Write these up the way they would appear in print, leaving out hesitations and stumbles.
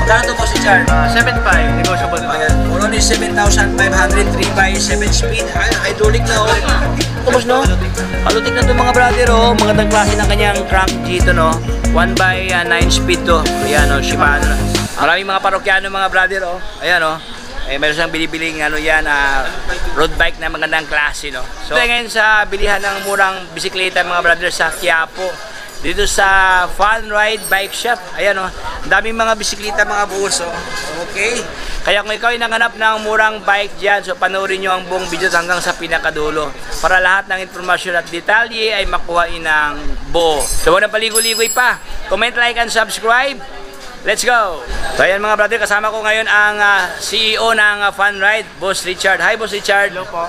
Magkano to po si Char? 7.5, negotiable pa. Ayan, for only 7,500, 3x7 speed, hydraulic na oh. Tapos no? Halutik na to mga brother oh. Magandang klase ng kanyang crank dito no. 1x9 speed to. Ayan oh, Shimano na. Maraming mga parokyano mga brother oh. Ayan oh. Eh, meron siyang binibiling ano yan, road bike na magandang klase no. So ngayon sa bilihan ng murang bisikleta mga brother sa Quiapo. Dito sa Fun Ride Bike Shop. Ayan o, ang daming mga bisikleta mga buhos o. Okay. Kaya kung ikaw ay nanganap ng murang bike dyan, so panoorin nyo ang buong video hanggang sa pinakadulo. Para lahat ng informasyon at detalye ay makuhain ng buo. So huwag na paligoy-ligoy pa. Comment, like, and subscribe. Let's go! So ayan mga brother, kasama ko ngayon ang CEO ng Fun Ride, Boss Richard. Hi Boss Richard. Hello po.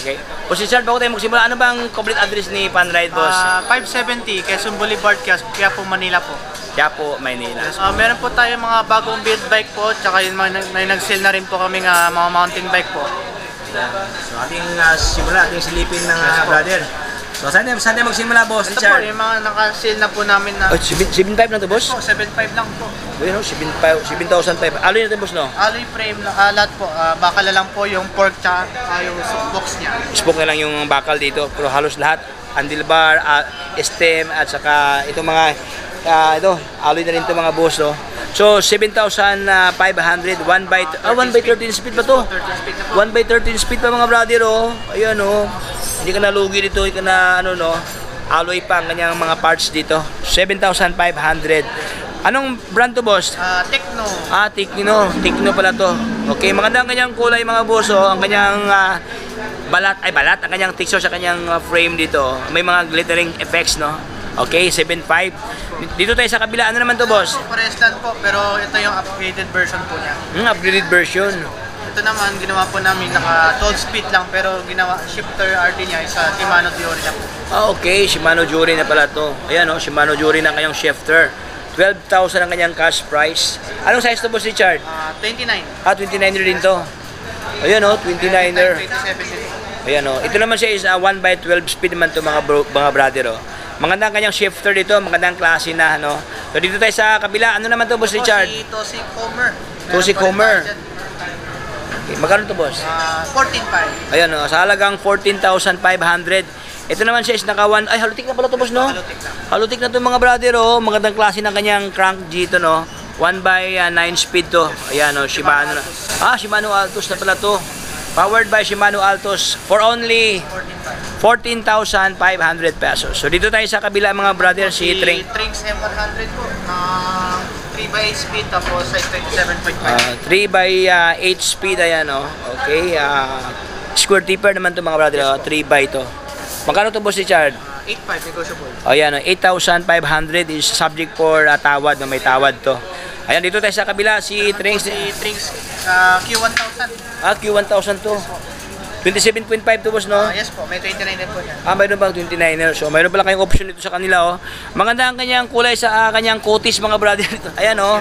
Okay. Boss Richard, bago tayo magsimula, ano bang complete address ni Fun Ride, Boss? 570, Quezon Boulevard, Quiapo, Manila po. Quiapo, Maynila. Meron po tayo mga bagong build bike po, tsaka yung may nag-sale na rin po kami mga mountain bike po. So ating simula, ating silipin ng brother. So saan tayo magsimula, Boss Ito Richard? po, yung mga naka-sale na po namin na... Oh, 7.5 lang to, Boss? Po, 7.5 lang po. Ayun, no? 7,500. Alloy natin, Boss, no? Alloy frame, lahat po. Bakal na lang po yung fork tsaka yung box niya. Spoke na lang yung bakal dito, pero halos lahat. Handlebar, stem, at saka itong mga, alloy na rin ito mga boss, no? So, 7,500, 1x13 speed ba to? 1x13 speed pa mga brother, oh. Ayan, oh. Hindi ka nalugi dito, hindi ka na, alloy pa ang kanyang mga parts dito. 7,500. Anong brand to, boss? Tecno. Tecno pala to. Okay, maganda ang kanyang kulay mga boss, oh. Ang kanyang balat, ang kanyang texture sa kanyang frame dito. May mga glittering effects, no? Okay, 7.5. Dito tayo sa kabila. Ano naman to, boss? Pares lang po, pero ito yung upgraded version po niya. Upgraded version. Ito naman, ginawa po namin naka 12 speed lang, pero ginawa shifter RD niya sa Shimano Diori na po. Okay, Shimano Diori na pala to. Ayan, oh, Shimano Diori na kanyang shifter. 12,000 ang kanyang cash price. Anong size to, boss Richard? 29. 29er din to. Ayan, oh, 29er. 27. Ayan, oh. Ito naman siya is 1x12 speed naman to mga brother, oh. Magandang kanyang shifter dito, magandang klase na, no? So dito tayo sa kabila. Ano naman to, boss Richard? Si Tosi Comer. Tosi Comer. Okay, magkano to, boss? 14.5. Ayan, oh, sa halagang 14,500. Ito naman siya is naka 1. Ay, halutik na pala to, boss, no? Halutik na. Halutik na to mga brother, oh. Magandang klase ng kanyang crank dito, no? 1x9 speed to. Ayan, oh, Shimano na. Shimano Altos na pala to. Powered by Shimano Altos for only 14,500 pesos. So dito tayo sa kabila mga brother, si Trinks M100 po. 3x8 speed tapos size 27.5. 3x8 speed, ayan, oh. Okay, square tipper naman to mga brother, oh. 3x to. Magkano to, boss Richard? 8.5 negotiable. Ayan, 8,500 is subject for tawad, no? May tawad to. Ayan, dito tayo sa kabila, si Trinks. Q1000. Q1000 to. 27.5 to, boss, no? Yes po, may 29 din po yan. Mayroon bang 29er? So, mayroon pala kayong option dito sa kanila, oh. Maganda ang kanyang kulay sa kanyang coatis, mga brother. Ayan, oh.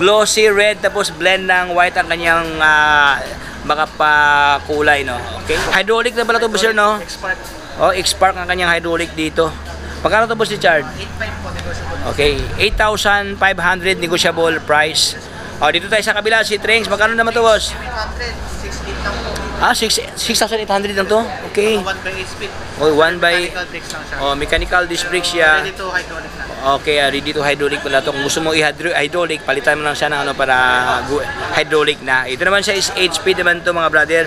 Glossy red, tapos blend ng white ang kanyang kulay, no? Okay. Hydraulic na pala to, boss, no? X-Spark. Oh, X-Spark ang kanyang hydraulic dito. Magkano to, boss Richard? 8.5 po negotiable. Okay, 8,500 negotiable price. Oh, dito tayo sa kabila, si Trinks. Magkano naman to, boss? 800, 6.8 lang po. 6,800 lang to? Okay. 1x8 speed. Oh, 1 by... Mechanical brakes lang siya. Oh, mechanical disc brakes siya. Ready to hydraulic na. Okay, ready to hydraulic pala to. Kung gusto mo i-hydraulic, palitan mo lang siya ng para hydraulic na. Ito naman siya is 8 speed naman to mga brother.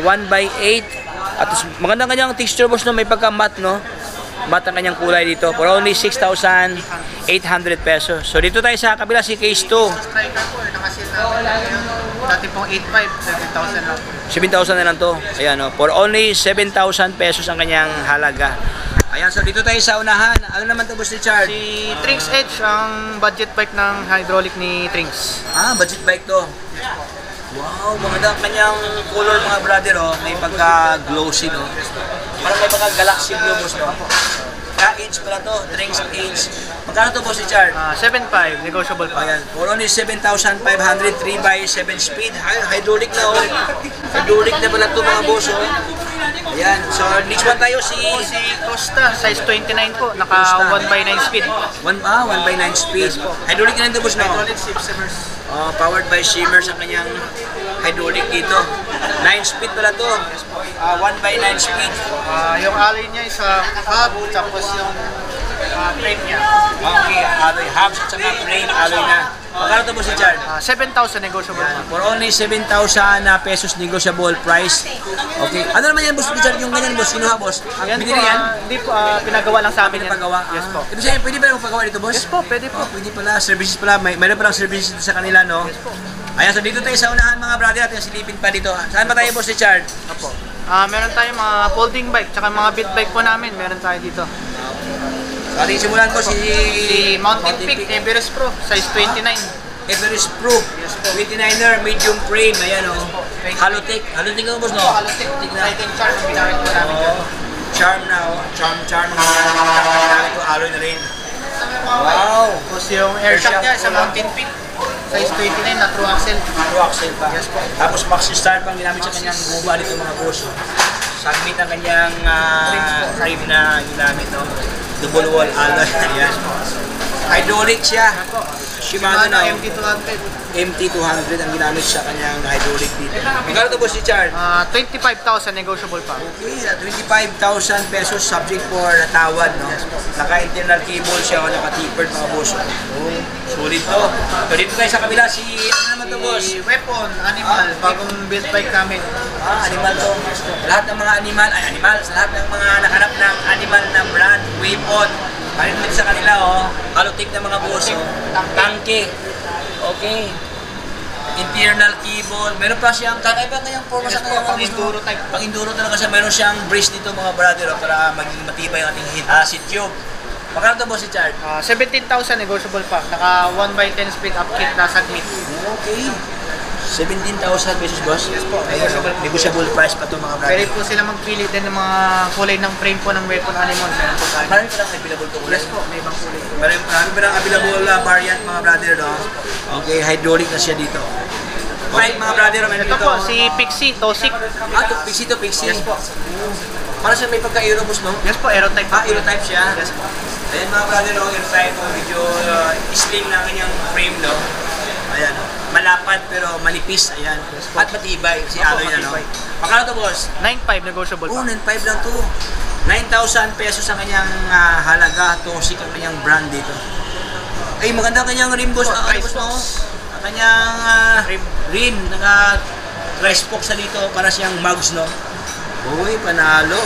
1x8. At magandang kanyang texture, boss, no? May pagka-matte, no? Matte ang kanyang kulay dito. For only 6,800 pesos. So dito tayo sa kabila, si Case 2. Striker po, nakasil na ngayon. Dati pong 8.5, 7,000 lang po. 7,000 na lang to. Ayan, no? For only 7,000 pesos ang kanyang halaga. Ayan, so dito tayo sa unahan. Ano naman to, boss Richard? Si Trinks Edge, ang budget bike ng hydraulic ni Trinks. Budget bike to. Wow, maganda ang kanyang color, mga brother, oh. May pagka-glossy, no? Parang may pagka-galaxy blue, boss, no? Ka-age pala to, Trinks Age. Magkano to, boss Richard? 7.5, negotiable pa. Ayan, for only 7,500, 3x7 speed. Hydraulic na, oh. Hydraulic na pala to, mga boss, oh. Ayan. So, next one tayo si Costa, size 29 po, naka Costa. 1x9 speed. 1x9 speed. Hydraulic na rin boss, no? Hydraulic ship simmers. Powered by Shimmers ang kanyang hydraulic dito. 9 speed pala to. 1x9 speed. Yung alloy niya is hub, tapos yung frame niya. Okay, alloy hubs at saka frame alloy na. Magkano to boss si Chard? 7,000 negotiable. For only 7,000 pesos negotiable price. Okay. Ano naman yan boss si Chard? Yung ganyan boss, kinuha boss? Yan Binili po, yan? hindi po, pinagawa lang sa amin yan. Pinapagawa? Yes po. Ibig sabihin, pwede ba yung pagawa dito boss? Yes po, pwede po. Pwede pala, services pala. Mayroon palang services dito sa kanila, no? Yes po. Ayan, so dito tayo sa unahan mga brother at yung silipin pa dito. Saan ba tayo boss si Chard? Apo. Meron tayong mga folding bike, tsaka mga beat bike po namin, meron tayo dito. So ating simulan po si Mountain Peak Everest Pro, size 29. Everest Pro, 29er, medium frame, ayan o. Halotech, halotech ka boss, no? Halotech na. Lighting charm ang ginamit po namin dyan. Charm na o, charm na ginamit ko, alloy na rin. Wow! Tapos yung air shock niya sa Mountain Peak, size 29 na true axle. True axle pa. Yes po. Tapos maxi star pang ginamit sa kanyang guba dito mga boss. Submit ang kanyang frame na ginamit, no? Double wall alloy, ayan. Hydraulic siya. Shimano na MT200. MT200 ang ginamit sa kanyang hydraulic dito. Magkano to boss si Chard? 25,000 negotiable pa. Okay, 25,000 pesos subject for natawad, no? Naka-internal cable siya o naka-tapered mga boss. Oh, solid to. So dito tayo sa kabila si, ano naman to boss? Si Weapon, Animal, bagong build bike namin. Animal to. Lahat ng mga animal, sa lahat ng mga nakanap ng animal na brand, Weapon. Parin mo sa kanila, oh. Halotech na mga boss, oh. Tangke. Okay. Internal cable. Meron pa siyang, kakaiba kanyang forma sa kanyang pang-enduro type. Pang-enduro talaga siya. Meron siyang brace dito mga brother, oh, para maging matibay ang ating seat tube. Magkano to boss si Chard? 17,000 negotiable pa. Naka 1x10 speed up kit na submit. Okay. 17,000 pesos boss? Yes po. Negotiable price pa to mga brother. Pwede po sila magpili din ng mga kulay ng frame po ng Weapon Animal. Meron po tayo. Marami pa lang available to. Yes po, may ibang kulay. Marami pa lang available variant mga brother, no? Okay, hydraulic na siya dito. Right mga brother, meron Ito dito. po, si Pixie, Tosik. Pixie to Pixie. Yes po. Para siya may pagka-aero boss, no? Yes po, Aerotype. Aerotype siya. Yes po. Ayan mga brother, no? Aerotype, medyo slim na kanyang frame, no? Ayan, no? Malapad pero manipis, ayan. At matibay, si alloy na, no? Magkano to boss? 9.5 negotiable pa. 9.5 lang to. 9,000 pesos ang kanyang halaga. Tosik ang kanyang brand dito. Ay, maganda ang kanyang rim boss. Ang boss mo, ang kanyang rim. Naka-tri-spoke sa dito para siyang mugs, no? Uy, panalo.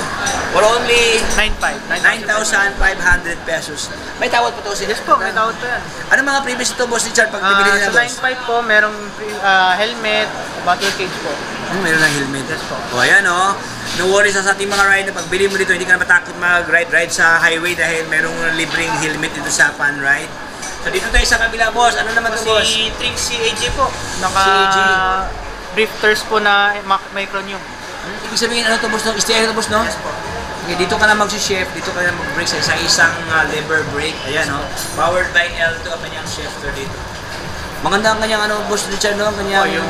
For only 9.5. 9,500 pesos. May tawad pa to sila. Yes po, may tawad po yan. Ano mga previous ito, boss Richard, pag bibili nila, Sa boss? 9.5 po, merong helmet, battle cage po. Meron ng helmet. Yes po. O, ayan, o. No worries sa ating mga rider. Pag bili mo dito, hindi ka na matakot mag-ride sa highway dahil merong libreng helmet dito sa fun ride. So, dito tayo sa kabila, boss. Ano naman to, boss? Si Trixie AJ po. Naka CAG. drifters po na micronium. Ibig sabihin, ano to, boss? No? STI to, boss, no? Yes po. Okay, dito ka na mag-shift, dito ka na mag-brake sa isang lever brake. Ayan, no? Powered by L2 ang kanyang shifter dito. Maganda ang kanyang ano, boss Richard, no? Kanyang yung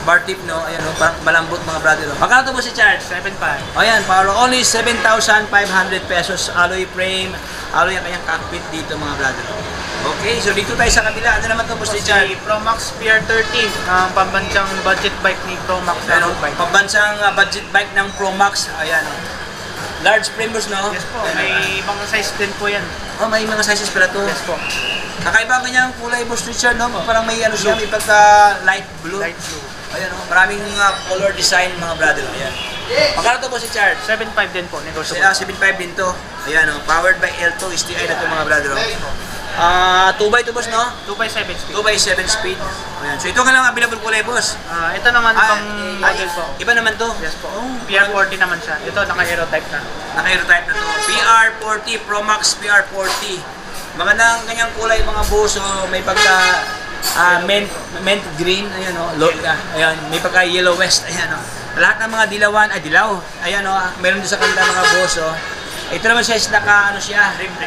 bar tip, no? Ayan, no? Parang malambot mga brother, no? Magkano to, boss Richard? 7.5. Ayan, para only 7,500 pesos. Alloy frame, alloy ang kanyang cockpit dito mga brother. Okay, so dito tayo sa kabila. Ano naman to, boss Richard? Si Promax PR30, ang pambansang budget bike ni Promax. Ano, pambansang budget bike ng Promax. Ayan, no? Large frame, boss, no? Yes po, may ibang size din po yan. Oh, may mga sizes pala to. Yes po. Kakaiba ang kanyang kulay, boss Richard, no? Parang may ano siya, may pagka light blue. Light blue. Ayan, no? Maraming color design mga brother. Ayan. Magkano to, boss Richard? 7.5 din po, negotiable. 7.5 din to. Ayan, no? Powered by L2 STI na to mga brother. 2x2, boss, no? 2x7 speed. 2x7 speed. Ayan. So ito ka lang available kulay, boss. Ito naman pang model po. Iba naman to. Yes po. PR40 naman siya. Ito naka-aerotype na. Naka-aerotype na to. PR40, Promax PR40. Maganda ang kanyang kulay mga boss. So, may pagka mint green. Ayan, o. Ayan, may pagka yellow west. Ayan, o. Lahat ng mga dilawan, dilaw. Ayan, o. Meron din sa kanila mga boss, o. Ito naman siya is naka, ano siya, rim brake.